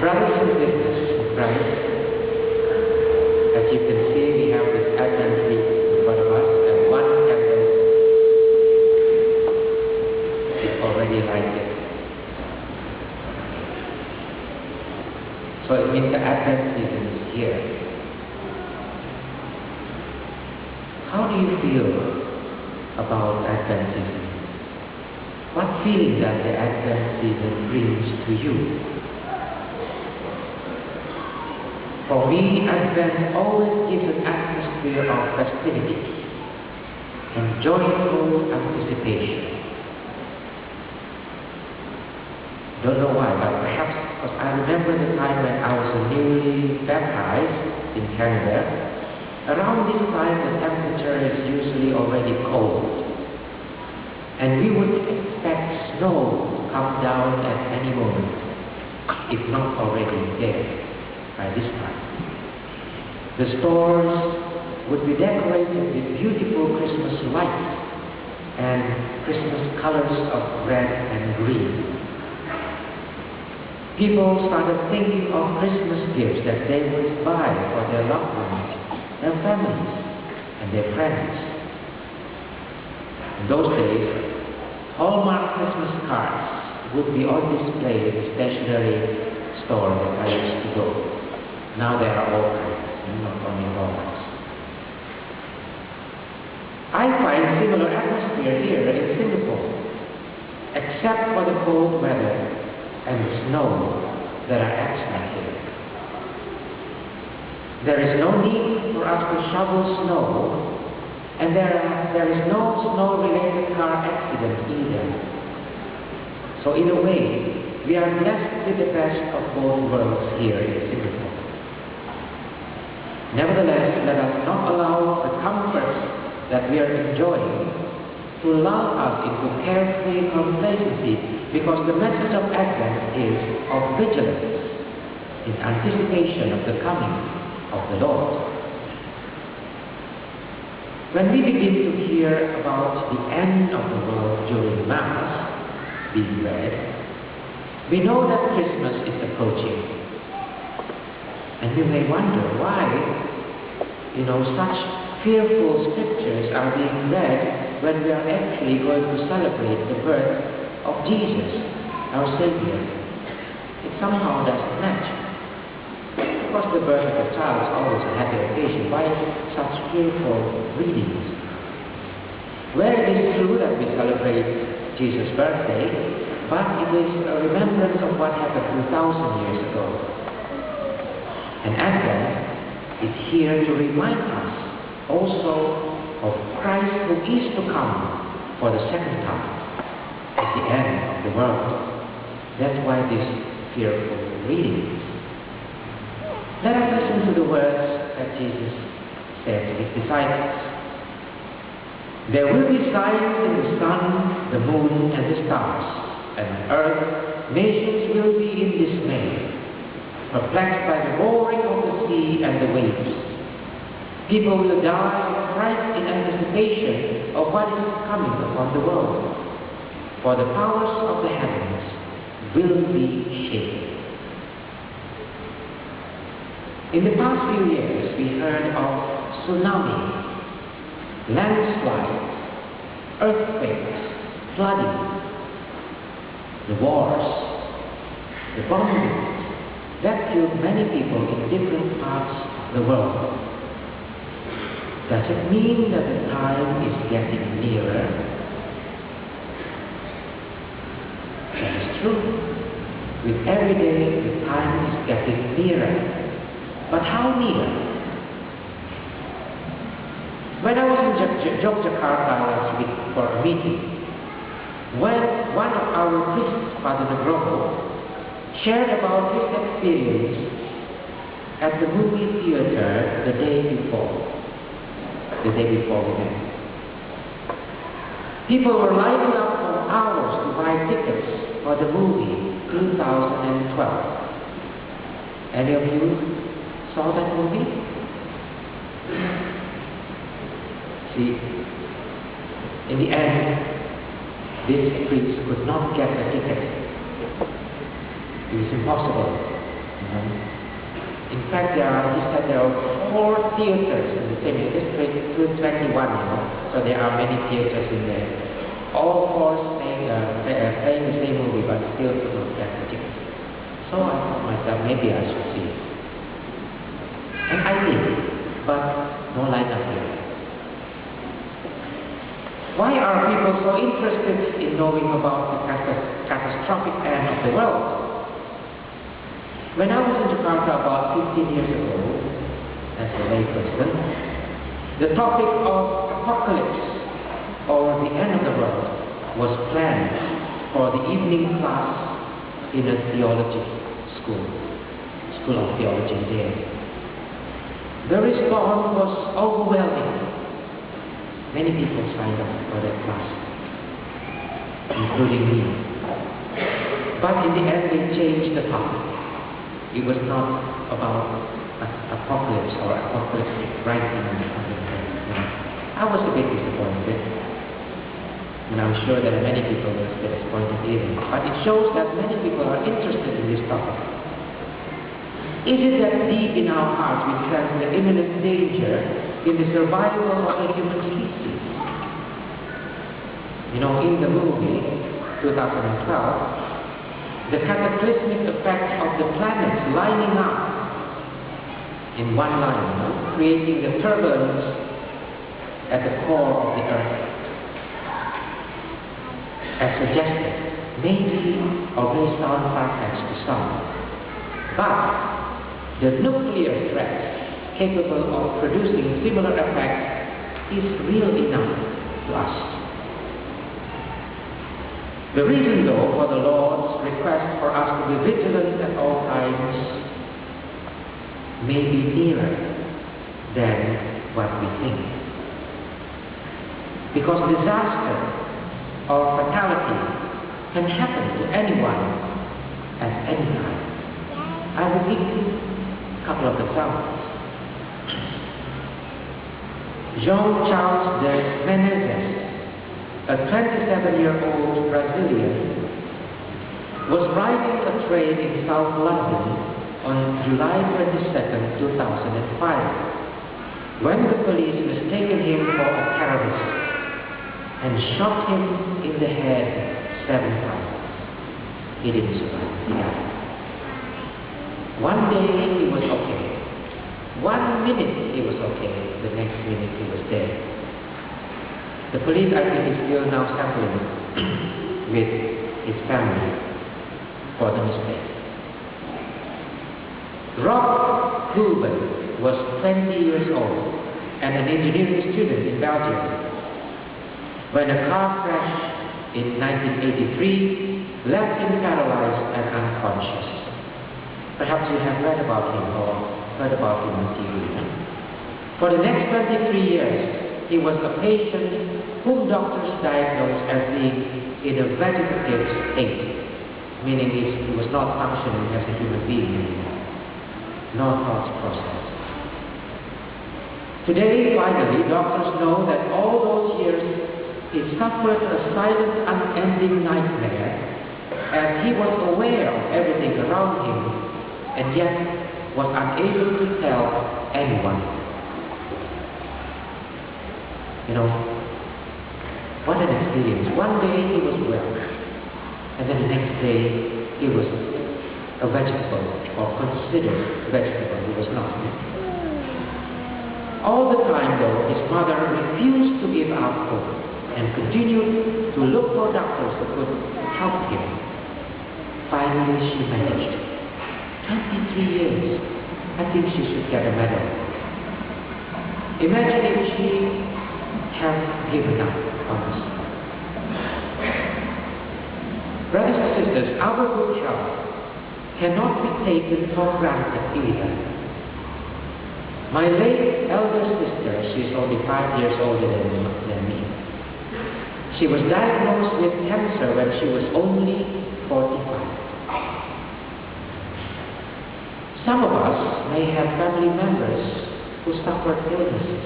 Brothers and sisters in Christ, as you can see, we have this Advent wreath in front of us, and one candle is already lighted. So it means the Advent season is here. How do you feel about Advent season? What feeling does the Advent season brings to you? For me, Advent always gives an atmosphere of festivity and joyful anticipation. Don't know why, but perhaps because I remember the time when I was newly baptized in Canada. Around this time, the temperature is usually already cold, and we would expect snow to come down at any moment, if not already there by this time. The stores would be decorated with beautiful Christmas lights and Christmas colors of red and green. People started thinking of Christmas gifts that they would buy for their loved ones, their families, and their friends. In those days, Hallmark Christmas cards would be on display in the stationery store that I used to go. Now there are all kinds, not only Hallmarks. I find similar atmosphere here in Singapore, except for the cold weather and the snow that are absent here. There is no need for us to shovel snow, and there is no snow-related car accident either. So in a way, we are blessed with the best of both worlds here in Singapore. Nevertheless, let us not allow the comforts that we are enjoying to lull us into carefree complacency, because the message of Advent is of vigilance in anticipation of the coming of the Lord. When we begin to hear about the end of the world during Mass being read, we know that Christmas is approaching. And we may wonder why, such fearful scriptures are being read when we are actually going to celebrate the birth of Jesus, our Savior. It somehow doesn't match. Of course, the birth of a child is always a happy occasion. Why such fearful readings? Where it is true that we celebrate Jesus' birthday, but it is a remembrance of what happened 2,000 years ago. And Advent is here to remind us also of Christ who is to come for the second time at the end of the world. That's why these fearful readings. Let us listen to the words that Jesus said to his disciples. There will be signs in the sun, the moon, and the stars, and on earth nations will be in dismay, perplexed by the roaring of the sea and the waves. People will die of fright in anticipation of what is coming upon the world, for the powers of the heavens will be shaken. In the past few years, we heard of tsunami, landslides, earthquakes, flooding, the wars, the bombings that killed many people in different parts of the world. Does it mean that the time is getting nearer? That is true. With every day, the time is getting nearer. But how near? When I was in Yogyakarta last week for a meeting, when one of our priests, Father Nugroho, shared about his experience at the movie theater the day before we met. People were lining up for hours to buy tickets for the movie 2012. Any of you saw that movie? See, in the end, this priest could not get a ticket. It was impossible know. In fact, he said there are 4 theaters in the same district, 221, you know, so there are many theaters in there. All 4 playing the same movie, but still could not get the tickets. So I thought myself, maybe I should see it. And I did, but no light up here. Why are people so interested in knowing about the catastrophic end of the world? When I was in Jakarta about 15 years ago, as a layperson, the topic of apocalypse, or the end of the world, was planned for the evening class in a theology school of theology there. The response was overwhelming. Many people signed up for that class, including me. But in the end, they changed the topic. It was not about apocalypse or apocalyptic writing. I was a bit disappointed. And I'm sure that many people were disappointed either. But it shows that many people are interested in this topic. Is it that deep in our hearts we sense the imminent danger in the survival of the human species? You know, in the movie 2012, the cataclysmic effect of the planets lining up in one line, you know, creating the turbulence at the core of the Earth. As suggested, maybe or may sound far-fetched to some, but the nuclear threat capable of producing similar effects is real enough to us. The reason, though, for the Lord's request for us to be vigilant at all times may be nearer than what we think. Because disaster or fatality can happen to anyone at any time. I will give you a couple of examples. Jean-Charles de Menezes, a 27-year-old Brazilian, was riding a train in South London on July 22nd, 2005, when the police mistaken him for a terrorist and shot him in the head 7 times. He didn't survive. He died. One day he was okay. 1 minute he was okay. The next minute he was dead. The police, I think, is still now sampling with his family for the mistake. Rob Hooven was 20 years old and an engineering student in Belgium when a car crash in 1983 left him paralyzed and unconscious. Perhaps you have read about him or heard about him on TV. For the next 23 years, he was a patient whom doctors diagnosed as being in a vegetative state, meaning he was not functioning as a human being anymore, no thought process. Today, finally, doctors know that all those years he suffered a silent, unending nightmare, as he was aware of everything around him, and yet was unable to tell anyone. You know, what an experience. One day he was well, and then the next day he was a vegetable, or considered vegetable. He was not. All the time, though, his mother refused to give up hope and continued to look for doctors who could help him. Finally, she managed. 23 years. I think she should get a medal. Imagine if she had given up on us. Brothers and sisters, our good health cannot be taken for granted either. My late elder sister, she's only 5 years older than me. She was diagnosed with cancer when she was only 45. Some of us may have family members who suffered illnesses.